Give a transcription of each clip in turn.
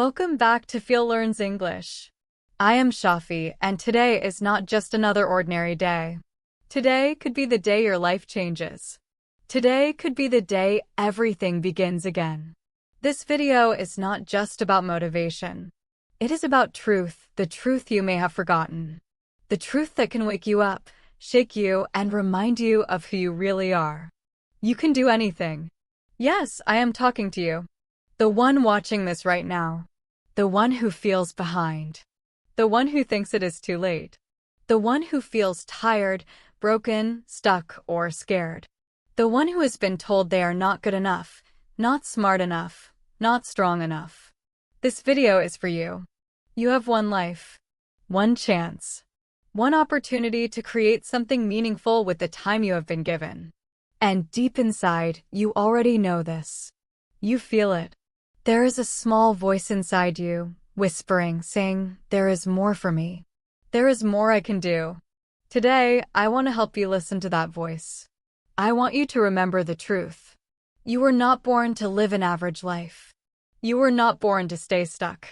Welcome back to Feel Learns English. I am Shafi, and today is not just another ordinary day. Today could be the day your life changes. Today could be the day everything begins again. This video is not just about motivation. It is about truth, the truth you may have forgotten. The truth that can wake you up, shake you, and remind you of who you really are. You can do anything. Yes, I am talking to you. The one watching this right now. The one who feels behind. The one who thinks it is too late. The one who feels tired, broken, stuck, or scared. The one who has been told they are not good enough, not smart enough, not strong enough. This video is for you. You have one life, one chance, one opportunity to create something meaningful with the time you have been given. And deep inside, you already know this. You feel it. There is a small voice inside you, whispering, saying, there is more for me. There is more I can do. Today, I want to help you listen to that voice. I want you to remember the truth. You were not born to live an average life. You were not born to stay stuck.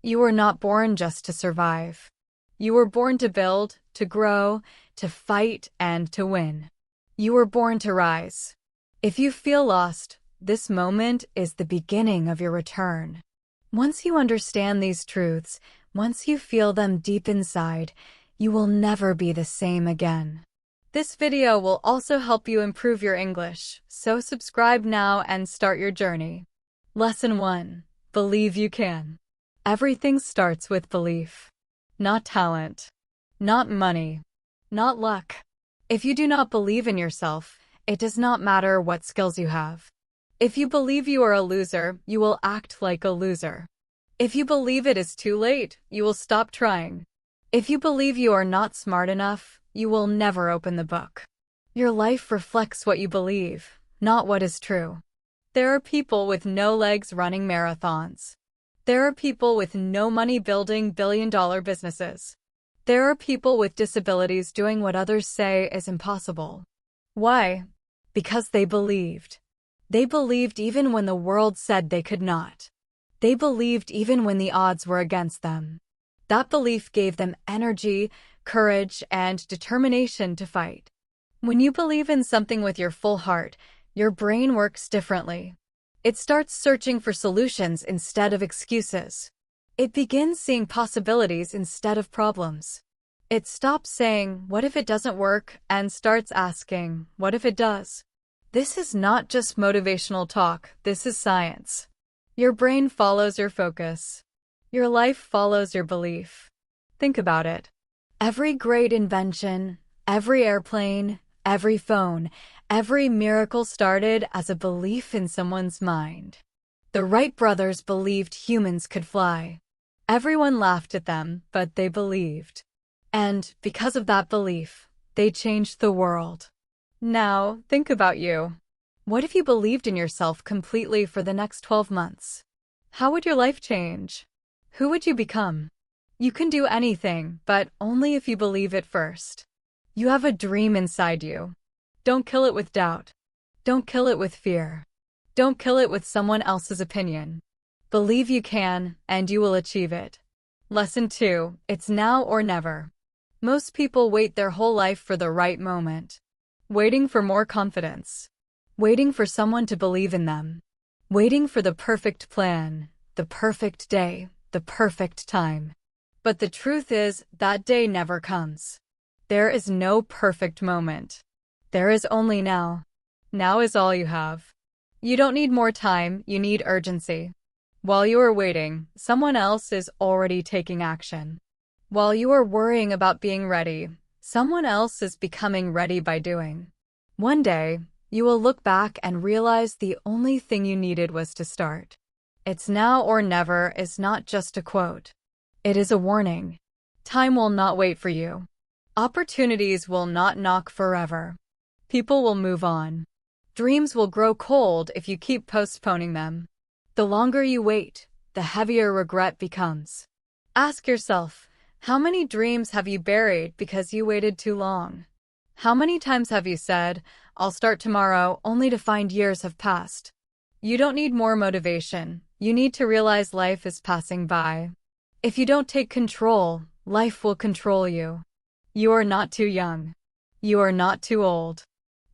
You were not born just to survive. You were born to build, to grow, to fight, and to win. You were born to rise. If you feel lost, this moment is the beginning of your return. Once you understand these truths, once you feel them deep inside, you will never be the same again. This video will also help you improve your English, so subscribe now and start your journey. Lesson 1. Believe you can. Everything starts with belief. Not talent. Not money. Not luck. If you do not believe in yourself, it does not matter what skills you have. If you believe you are a loser, you will act like a loser. If you believe it is too late, you will stop trying. If you believe you are not smart enough, you will never open the book. Your life reflects what you believe, not what is true. There are people with no legs running marathons. There are people with no money building billion-dollar businesses. There are people with disabilities doing what others say is impossible. Why? Because they believed. They believed even when the world said they could not. They believed even when the odds were against them. That belief gave them energy, courage, and determination to fight. When you believe in something with your full heart, your brain works differently. It starts searching for solutions instead of excuses. It begins seeing possibilities instead of problems. It stops saying, what if it doesn't work, and starts asking, what if it does? This is not just motivational talk, this is science. Your brain follows your focus. Your life follows your belief. Think about it. Every great invention, every airplane, every phone, every miracle started as a belief in someone's mind. The Wright brothers believed humans could fly. Everyone laughed at them, but they believed. And because of that belief, they changed the world. Now, think about you. What if you believed in yourself completely for the next 12 months? How would your life change? Who would you become? You can do anything, but only if you believe it first. You have a dream inside you. Don't kill it with doubt. Don't kill it with fear. Don't kill it with someone else's opinion. Believe you can, and you will achieve it. Lesson 2. It's now or never. Most people wait their whole life for the right moment. Waiting for more confidence. Waiting for someone to believe in them. Waiting for the perfect plan, the perfect day, the perfect time. But the truth is, that day never comes. There is no perfect moment. There is only now. Now is all you have. You don't need more time, you need urgency. While you are waiting, someone else is already taking action. While you are worrying about being ready, someone else is becoming ready by doing. One day, you will look back and realize the only thing you needed was to start. It's now or never is not just a quote. It is a warning. Time will not wait for you. Opportunities will not knock forever. People will move on. Dreams will grow cold if you keep postponing them. The longer you wait, the heavier regret becomes. Ask yourself, how many dreams have you buried because you waited too long? How many times have you said, I'll start tomorrow, only to find years have passed? You don't need more motivation. You need to realize life is passing by. If you don't take control, life will control you. You are not too young. You are not too old.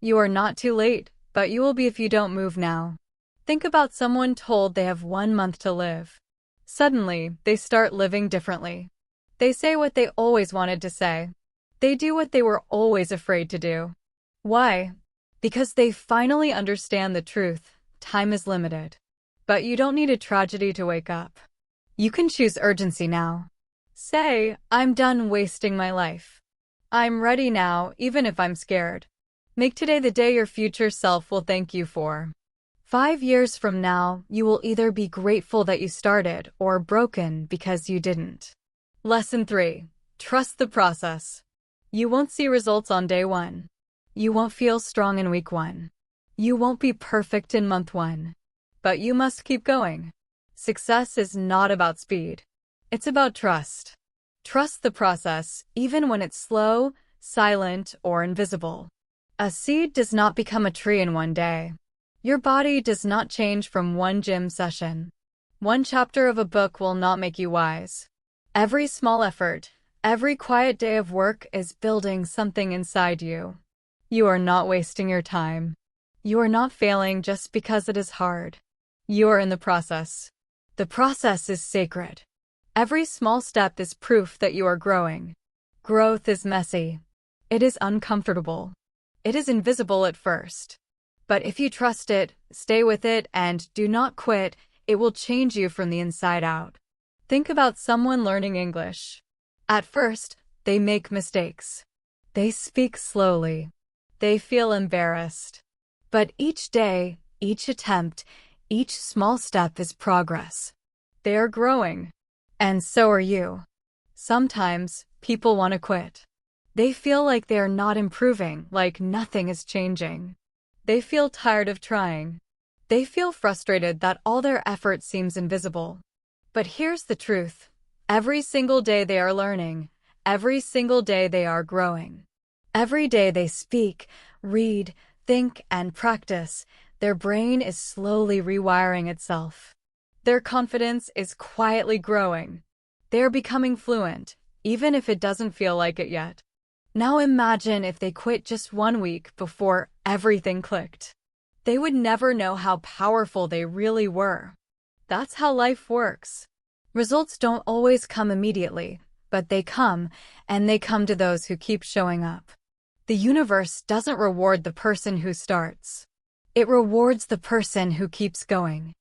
You are not too late, but you will be if you don't move now. Think about someone told they have 1 month to live. Suddenly, they start living differently. They say what they always wanted to say. They do what they were always afraid to do. Why? Because they finally understand the truth. Time is limited. But you don't need a tragedy to wake up. You can choose urgency now. Say, I'm done wasting my life. I'm ready now, even if I'm scared. Make today the day your future self will thank you for. 5 years from now, you will either be grateful that you started or broken because you didn't. Lesson 3. Trust the process. You won't see results on day 1. You won't feel strong in week 1. You won't be perfect in month 1. But you must keep going. Success is not about speed. It's about trust. Trust the process, even when it's slow, silent, or invisible. A seed does not become a tree in one day. Your body does not change from one gym session. One chapter of a book will not make you wise. Every small effort, every quiet day of work is building something inside you. You are not wasting your time. You are not failing just because it is hard. You are in the process. The process is sacred. Every small step is proof that you are growing. Growth is messy. It is uncomfortable. It is invisible at first. But if you trust it, stay with it, and do not quit, it will change you from the inside out. Think about someone learning English. At first, they make mistakes. They speak slowly. They feel embarrassed. But each day, each attempt, each small step is progress. They are growing. And so are you. Sometimes, people want to quit. They feel like they are not improving, like nothing is changing. They feel tired of trying. They feel frustrated that all their effort seems invisible. But here's the truth. Every single day they are learning. Every single day they are growing. Every day they speak, read, think, and practice, their brain is slowly rewiring itself. Their confidence is quietly growing. They are becoming fluent, even if it doesn't feel like it yet. Now imagine if they quit just 1 week before everything clicked. They would never know how powerful they really were. That's how life works. Results don't always come immediately, but they come, and they come to those who keep showing up. The universe doesn't reward the person who starts. It rewards the person who keeps going.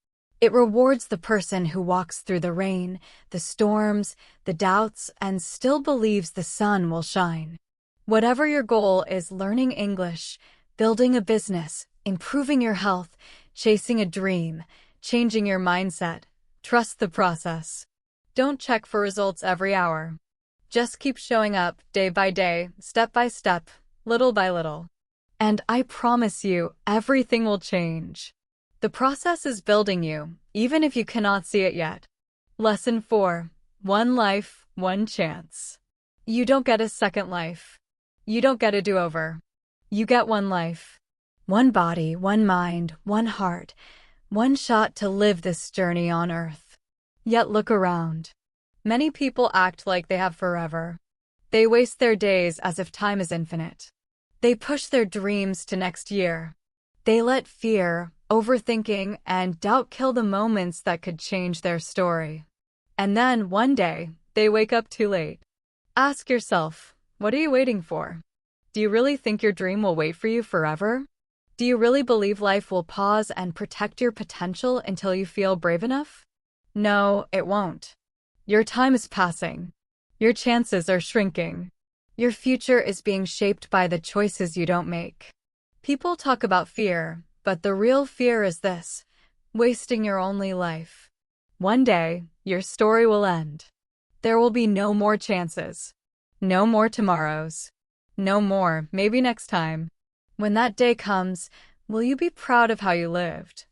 It rewards the person who walks through the rain, the storms, the doubts, and still believes the sun will shine. Whatever your goal is, learning English, building a business, improving your health, chasing a dream, changing your mindset, trust the process. Don't check for results every hour. Just keep showing up day by day, step by step, little by little. And I promise you, everything will change. The process is building you, even if you cannot see it yet. Lesson 4. One life, one chance. You don't get a second life. You don't get a do-over. You get one life. One body, one mind, one heart, one shot to live this journey on Earth. Yet look around. Many people act like they have forever. They waste their days as if time is infinite. They push their dreams to next year. They let fear, overthinking, and doubt kill the moments that could change their story. And then, one day, they wake up too late. Ask yourself, what are you waiting for? Do you really think your dream will wait for you forever? Do you really believe life will pause and protect your potential until you feel brave enough? No, it won't. Your time is passing. Your chances are shrinking. Your future is being shaped by the choices you don't make. People talk about fear, but the real fear is this: wasting your only life. One day, your story will end. There will be no more chances. No more tomorrows. No more, maybe next time. When that day comes, will you be proud of how you lived?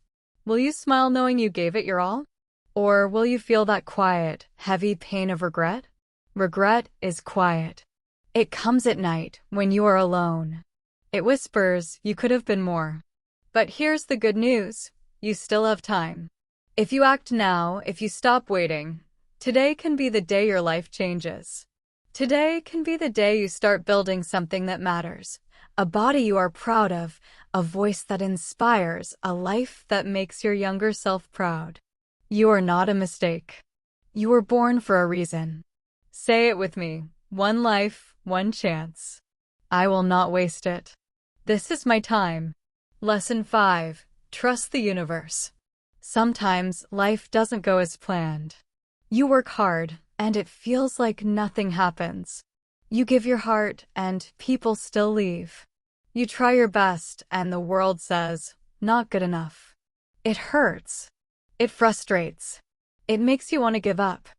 Will you smile knowing you gave it your all? Or will you feel that quiet, heavy pain of regret? Regret is quiet. It comes at night, when you are alone. It whispers, you could have been more. But here's the good news. You still have time. If you act now, if you stop waiting, today can be the day your life changes. Today can be the day you start building something that matters. A body you are proud of, a voice that inspires, a life that makes your younger self proud. You are not a mistake. You were born for a reason. Say it with me. One life, one chance. I will not waste it. This is my time. Lesson 5. Trust the universe. Sometimes life doesn't go as planned. You work hard, and it feels like nothing happens. You give your heart, and people still leave. You try your best, and the world says, not good enough. It hurts. It frustrates. It makes you want to give up.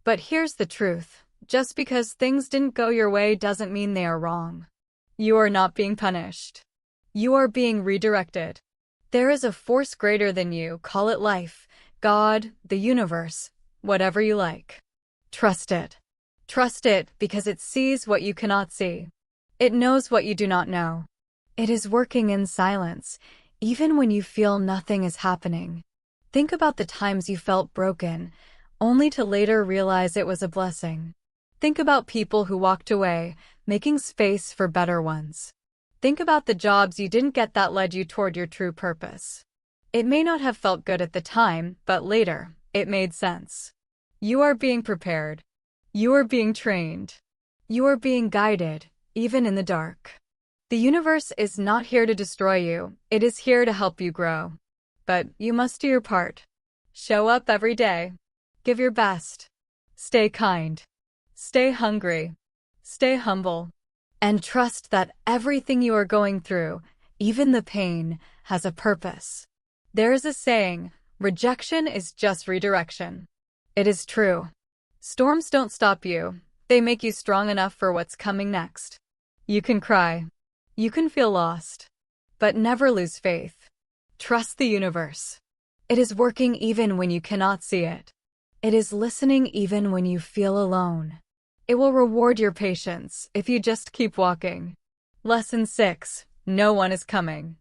But here's the truth. Just because things didn't go your way doesn't mean they are wrong. You are not being punished. You are being redirected. There is a force greater than you, call it life, God, the universe, whatever you like. Trust it. Trust it because it sees what you cannot see. It knows what you do not know. It is working in silence, even when you feel nothing is happening. Think about the times you felt broken, only to later realize it was a blessing. Think about people who walked away, making space for better ones. Think about the jobs you didn't get that led you toward your true purpose. It may not have felt good at the time, but later, it made sense. You are being prepared. You are being trained. You are being guided, even in the dark. The universe is not here to destroy you, it is here to help you grow. But you must do your part. Show up every day. Give your best. Stay kind. Stay hungry. Stay humble. And trust that everything you are going through, even the pain, has a purpose. There is a saying, rejection is just redirection. It is true. Storms don't stop you. They make you strong enough for what's coming next. You can cry. You can feel lost. But never lose faith. Trust the universe. It is working even when you cannot see it. It is listening even when you feel alone. It will reward your patience if you just keep walking. Lesson 6. No one is coming.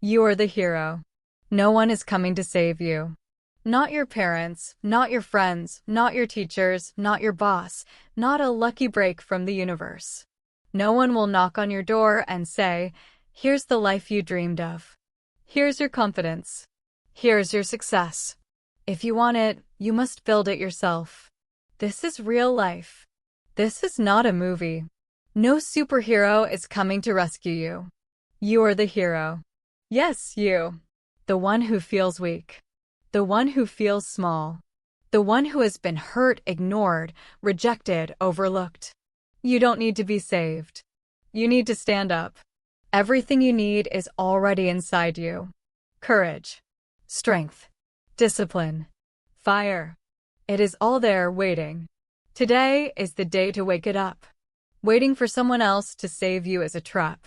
You are the hero. No one is coming to save you. Not your parents, not your friends, not your teachers, not your boss, not a lucky break from the universe. No one will knock on your door and say, here's the life you dreamed of. Here's your confidence. Here's your success. If you want it, you must build it yourself. This is real life. This is not a movie. No superhero is coming to rescue you. You are the hero. Yes, you. The one who feels weak. The one who feels small. The one who has been hurt, ignored, rejected, overlooked. You don't need to be saved. You need to stand up. Everything you need is already inside you. Courage. Strength. Discipline. Fire. It is all there waiting. Today is the day to wake it up. Waiting for someone else to save you is a trap.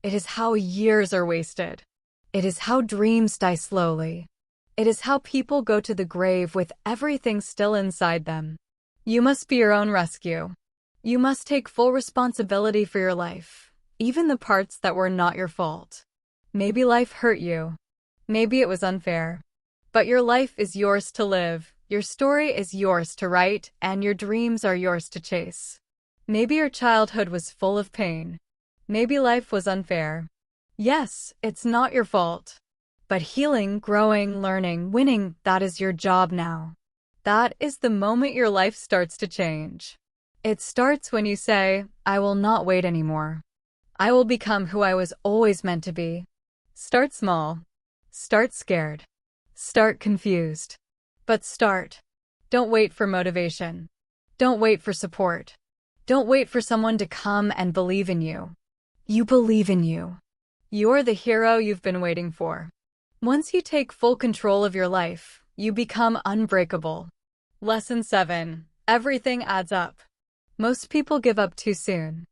It is how years are wasted. It is how dreams die slowly. It is how people go to the grave with everything still inside them. You must be your own rescue. You must take full responsibility for your life, even the parts that were not your fault. Maybe life hurt you. Maybe it was unfair. But your life is yours to live, your story is yours to write, and your dreams are yours to chase. Maybe your childhood was full of pain. Maybe life was unfair. Yes, it's not your fault. But healing, growing, learning, winning, that is your job now. That is the moment your life starts to change. It starts when you say, I will not wait anymore. I will become who I was always meant to be. Start small. Start scared. Start confused. But start. Don't wait for motivation. Don't wait for support. Don't wait for someone to come and believe in you. You believe in you. You're the hero you've been waiting for. Once you take full control of your life, you become unbreakable. Lesson 7. Everything adds up. Most people give up too soon.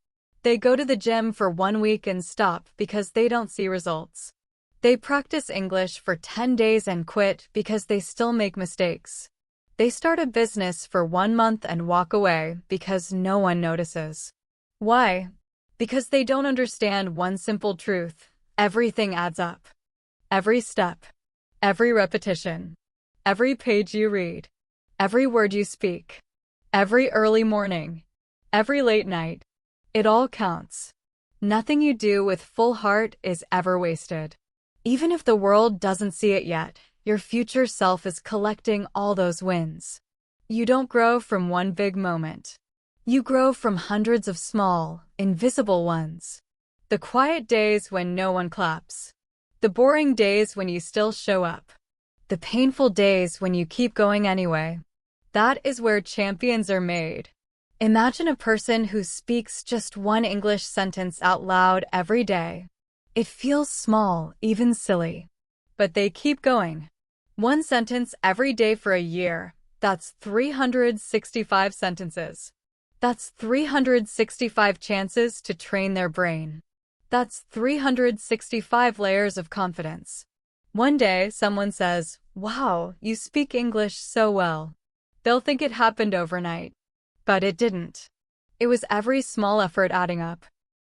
They go to the gym for 1 week and stop because they don't see results. They practice English for 10 days and quit because they still make mistakes. They start a business for 1 month and walk away because no one notices. Why? Because they don't understand one simple truth. Everything adds up. Every step. Every repetition. Every page you read, every word you speak, every early morning, every late night, it all counts. Nothing you do with full heart is ever wasted. Even if the world doesn't see it yet, your future self is collecting all those wins. You don't grow from one big moment. You grow from hundreds of small, invisible ones. The quiet days when no one claps. The boring days when you still show up. The painful days when you keep going anyway. That is where champions are made. Imagine a person who speaks just one English sentence out loud every day. It feels small, even silly. But they keep going. One sentence every day for a year. That's 365 sentences. That's 365 chances to train their brain. That's 365 layers of confidence. One day, someone says, "Wow, you speak English so well." They'll think it happened overnight. But it didn't. It was every small effort adding up.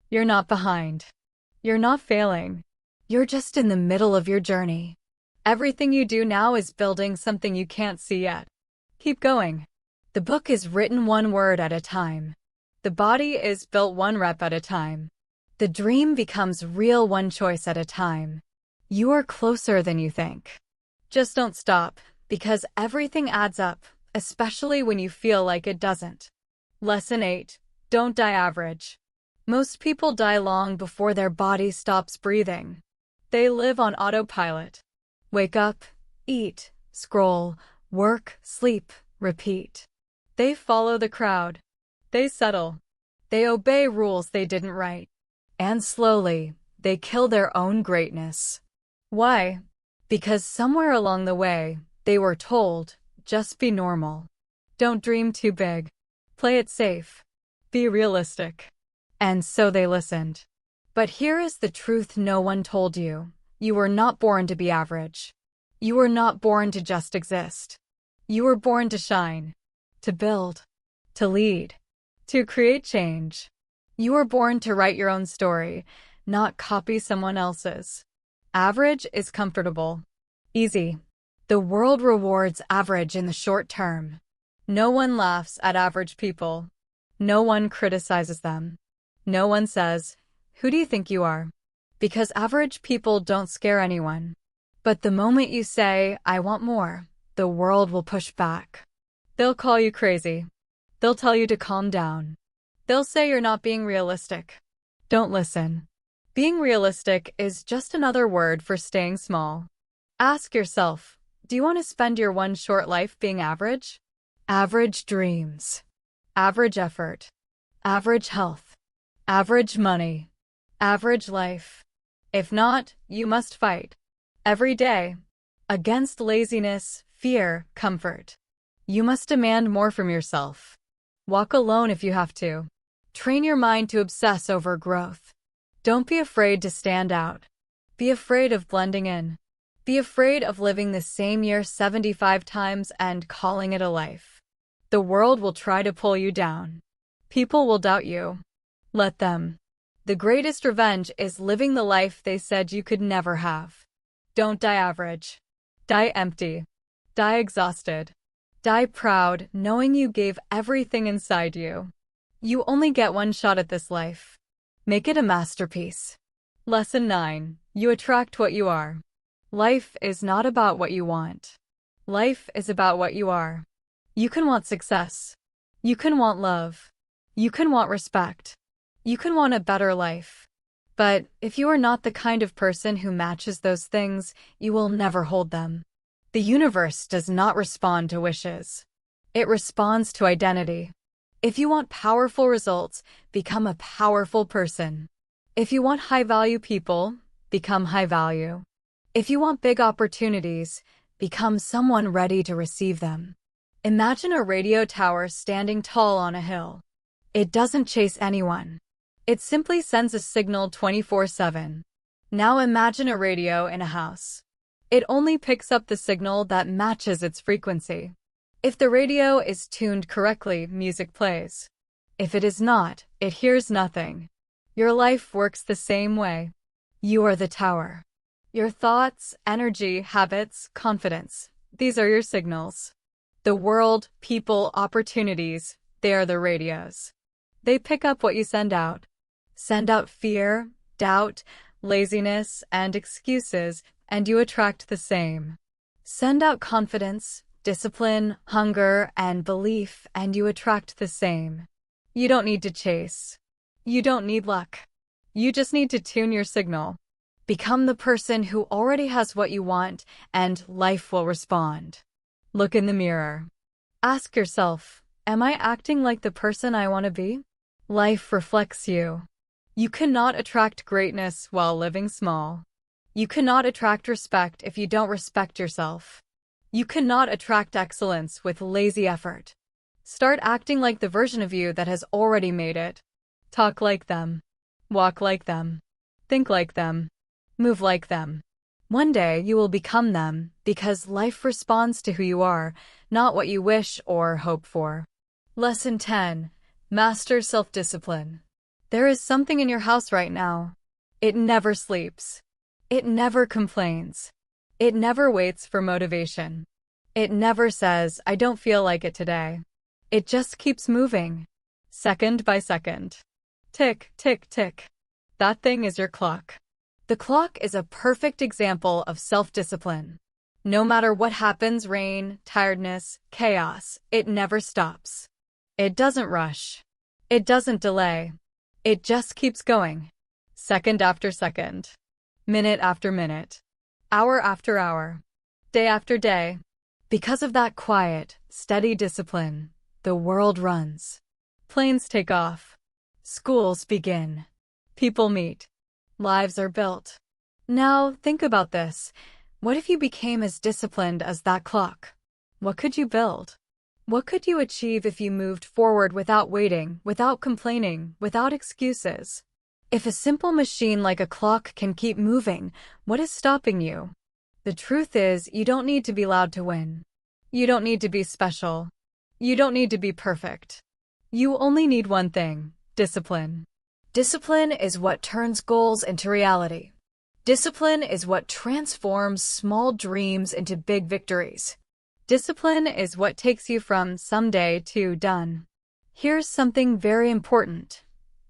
You're not behind. You're not failing. You're just in the middle of your journey. Everything you do now is building something you can't see yet. Keep going. The book is written one word at a time. The body is built one rep at a time. The dream becomes real one choice at a time. You are closer than you think. Just don't stop, because everything adds up, especially when you feel like it doesn't. Lesson 8. Don't die average. Most people die long before their body stops breathing. They live on autopilot. Wake up, eat, scroll, work, sleep, repeat. They follow the crowd. They settle. They obey rules they didn't write. And slowly, they kill their own greatness. Why? Because somewhere along the way, they were told, just be normal. Don't dream too big. Play it safe. Be realistic. And so they listened. But here is the truth no one told you. You were not born to be average. You were not born to just exist. You were born to shine, to build, to lead, to create change. You were born to write your own story, not copy someone else's. Average is comfortable, easy. The world rewards average in the short term. No one laughs at average people. No one criticizes them. No one says, "Who do you think you are?" Because average people don't scare anyone. But the moment you say, "I want more," the world will push back. They'll call you crazy. They'll tell you to calm down. They'll say you're not being realistic. Don't listen. Being realistic is just another word for staying small. Ask yourself, do you want to spend your one short life being average? Average dreams. Average effort. Average health. Average money. Average life. If not, you must fight. Every day. Against laziness, fear, comfort. You must demand more from yourself. Walk alone if you have to. Train your mind to obsess over growth. Don't be afraid to stand out. Be afraid of blending in. Be afraid of living the same year 75 times and calling it a life. The world will try to pull you down. People will doubt you. Let them. The greatest revenge is living the life they said you could never have. Don't die average. Die empty. Die exhausted. Die proud, knowing you gave everything inside you. You only get one shot at this life. Make it a masterpiece. Lesson 9. You attract what you are. Life is not about what you want. Life is about what you are. You can want success. You can want love. You can want respect. You can want a better life. But if you are not the kind of person who matches those things, you will never hold them. The universe does not respond to wishes. It responds to identity. If you want powerful results, become a powerful person. If you want high-value people, become high-value. If you want big opportunities, become someone ready to receive them. Imagine a radio tower standing tall on a hill. It doesn't chase anyone. It simply sends a signal 24/7. Now imagine a radio in a house. It only picks up the signal that matches its frequency. If the radio is tuned correctly, music plays. If it is not, it hears nothing. Your life works the same way. You are the tower. Your thoughts, energy, habits, confidence. These are your signals. The world, people, opportunities, they are the radios. They pick up what you send out. Send out fear, doubt, laziness, and excuses, and you attract the same. Send out confidence, discipline, hunger, and belief, and you attract the same. You don't need to chase. You don't need luck. You just need to tune your signal. Become the person who already has what you want, and life will respond. Look in the mirror. Ask yourself, am I acting like the person I want to be? Life reflects you. You cannot attract greatness while living small. You cannot attract respect if you don't respect yourself. You cannot attract excellence with lazy effort. Start acting like the version of you that has already made it. Talk like them. Walk like them. Think like them. Move like them. One day you will become them because life responds to who you are, not what you wish or hope for. Lesson 10. Master self-discipline. There is something in your house right now. It never sleeps. It never complains. It never waits for motivation. It never says, I don't feel like it today. It just keeps moving. Second by second. Tick, tick, tick. That thing is your clock. The clock is a perfect example of self-discipline. No matter what happens, rain, tiredness, chaos, it never stops. It doesn't rush. It doesn't delay. It just keeps going. Second after second. Minute after minute. Hour after hour. Day after day. Because of that quiet, steady discipline, the world runs. Planes take off. Schools begin. People meet. Lives are built. Now, think about this. What if you became as disciplined as that clock? What could you build? What could you achieve if you moved forward without waiting, without complaining, without excuses? If a simple machine like a clock can keep moving, what is stopping you? The truth is, you don't need to be loud to win. You don't need to be special. You don't need to be perfect. You only need one thing: discipline. Discipline is what turns goals into reality. Discipline is what transforms small dreams into big victories. Discipline is what takes you from someday to done. Here's something very important.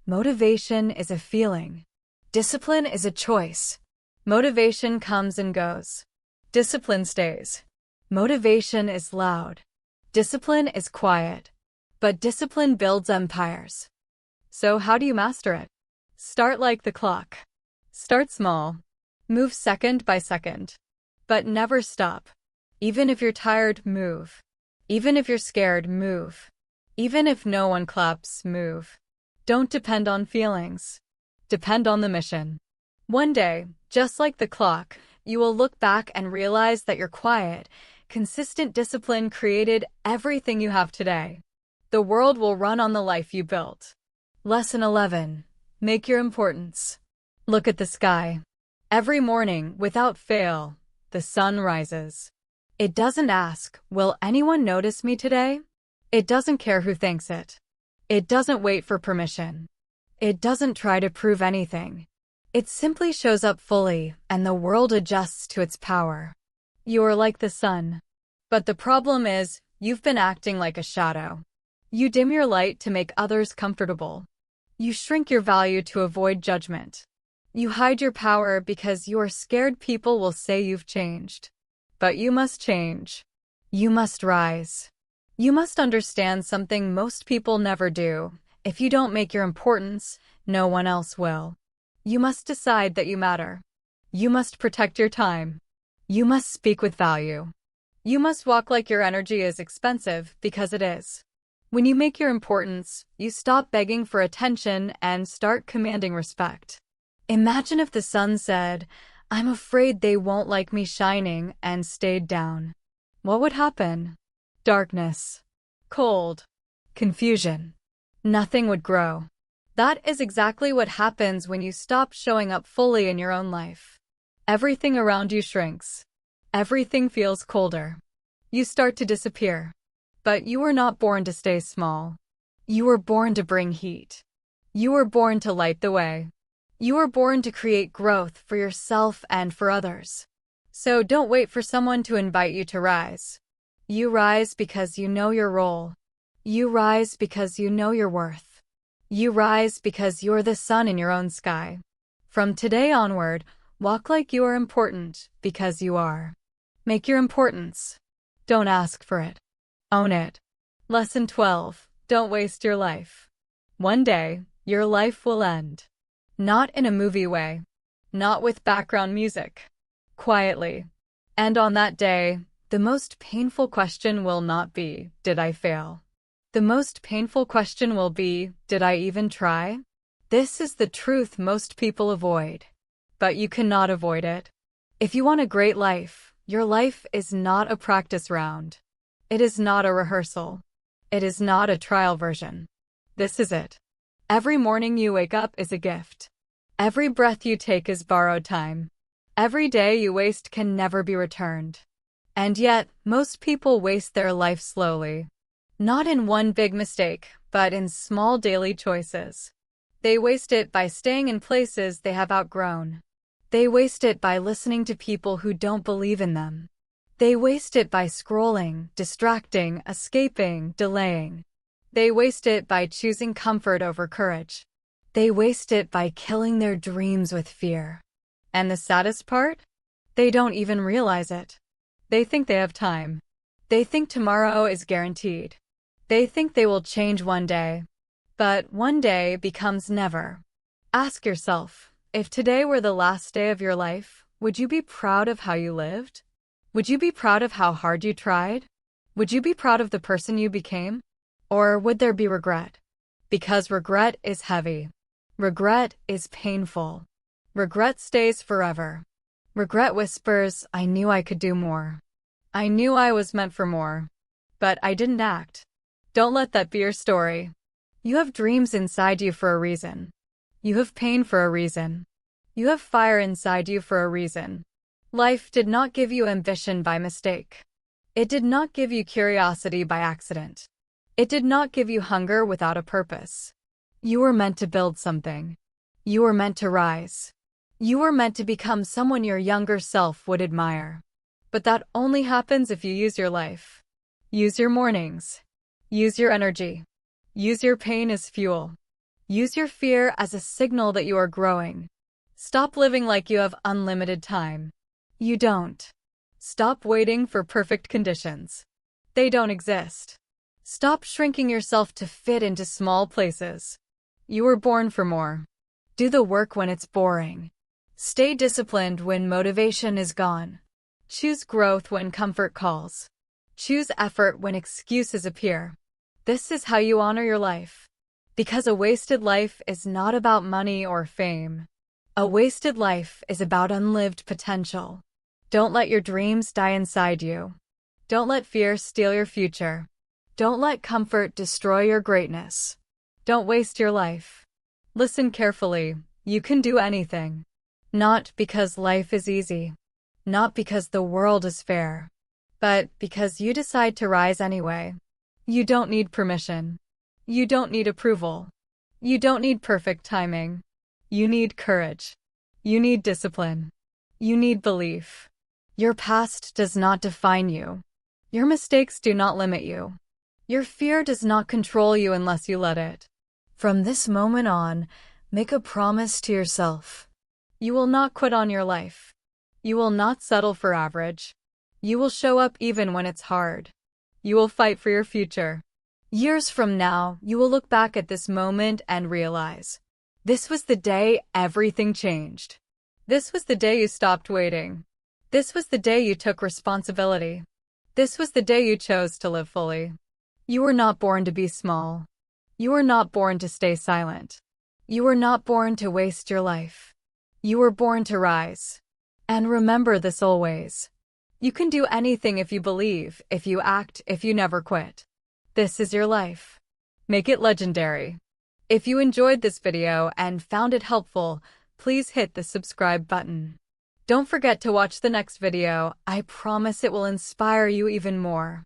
Motivation is a feeling. Discipline is a choice. Motivation comes and goes. Discipline stays. Motivation is loud. Discipline is quiet. But discipline builds empires. So how do you master it? Start like the clock. Start small. Move second by second. But never stop. Even if you're tired, move. Even if you're scared, move. Even if no one claps, move. Don't depend on feelings. Depend on the mission. One day, just like the clock, you will look back and realize that your quiet, consistent discipline created everything you have today. The world will run on the life you built. Lesson 11. Make your importance. Look at the sky. Every morning, without fail, the sun rises. It doesn't ask, will anyone notice me today? It doesn't care who thinks it. It doesn't wait for permission. It doesn't try to prove anything. It simply shows up fully, and the world adjusts to its power. You are like the sun. But the problem is, you've been acting like a shadow. You dim your light to make others comfortable. You shrink your value to avoid judgment. You hide your power because you are scared people will say you've changed. But you must change. You must rise. You must understand something most people never do. If you don't make your importance, no one else will. You must decide that you matter. You must protect your time. You must speak with value. You must walk like your energy is expensive, because it is. When you make your importance, you stop begging for attention and start commanding respect. Imagine if the sun said, I'm afraid they won't like me shining, and stayed down. What would happen? Darkness. Cold. Confusion. Nothing would grow. That is exactly what happens when you stop showing up fully in your own life. Everything around you shrinks. Everything feels colder. You start to disappear. But you were not born to stay small. You were born to bring heat. You were born to light the way. You were born to create growth for yourself and for others. So don't wait for someone to invite you to rise. You rise because you know your role. You rise because you know your worth. You rise because you're the sun in your own sky. From today onward, walk like you are important because you are. Make your importance. Don't ask for it. Own it. Lesson 12. Don't waste your life. One day, your life will end. Not in a movie way. Not with background music. Quietly. And on that day, the most painful question will not be, did I fail? The most painful question will be, did I even try? This is the truth most people avoid. But you cannot avoid it. If you want a great life, your life is not a practice round. It is not a rehearsal. It is not a trial version. This is it. Every morning you wake up is a gift. Every breath you take is borrowed time. Every day you waste can never be returned. And yet, most people waste their life slowly. Not in one big mistake, but in small daily choices. They waste it by staying in places they have outgrown. They waste it by listening to people who don't believe in them. They waste it by scrolling, distracting, escaping, delaying. They waste it by choosing comfort over courage. They waste it by killing their dreams with fear. And the saddest part? They don't even realize it. They think they have time. They think tomorrow is guaranteed. They think they will change one day. But one day becomes never. Ask yourself, if today were the last day of your life, would you be proud of how you lived? Would you be proud of how hard you tried? Would you be proud of the person you became? Or would there be regret? Because regret is heavy. Regret is painful. Regret stays forever. Regret whispers, I knew I could do more. I knew I was meant for more. But I didn't act. Don't let that be your story. You have dreams inside you for a reason. You have pain for a reason. You have fire inside you for a reason. Life did not give you ambition by mistake. It did not give you curiosity by accident. It did not give you hunger without a purpose. You were meant to build something. You were meant to rise. You were meant to become someone your younger self would admire. But that only happens if you use your life. Use your mornings. Use your energy. Use your pain as fuel. Use your fear as a signal that you are growing. Stop living like you have unlimited time. You don't. Stop waiting for perfect conditions. They don't exist. Stop shrinking yourself to fit into small places. You were born for more. Do the work when it's boring. Stay disciplined when motivation is gone. Choose growth when comfort calls. Choose effort when excuses appear. This is how you honor your life. Because a wasted life is not about money or fame. A wasted life is about unlived potential. Don't let your dreams die inside you. Don't let fear steal your future. Don't let comfort destroy your greatness. Don't waste your life. Listen carefully. You can do anything. Not because life is easy. Not because the world is fair. But because you decide to rise anyway. You don't need permission. You don't need approval. You don't need perfect timing. You need courage. You need discipline. You need belief. Your past does not define you. Your mistakes do not limit you. Your fear does not control you unless you let it. From this moment on, make a promise to yourself. You will not quit on your life. You will not settle for average. You will show up even when it's hard. You will fight for your future. Years from now, you will look back at this moment and realize, this was the day everything changed. This was the day you stopped waiting. This was the day you took responsibility. This was the day you chose to live fully. You were not born to be small. You were not born to stay silent. You were not born to waste your life. You were born to rise. And remember this always. You can do anything if you believe, if you act, if you never quit. This is your life. Make it legendary. If you enjoyed this video and found it helpful, please hit the subscribe button. Don't forget to watch the next video. I promise it will inspire you even more.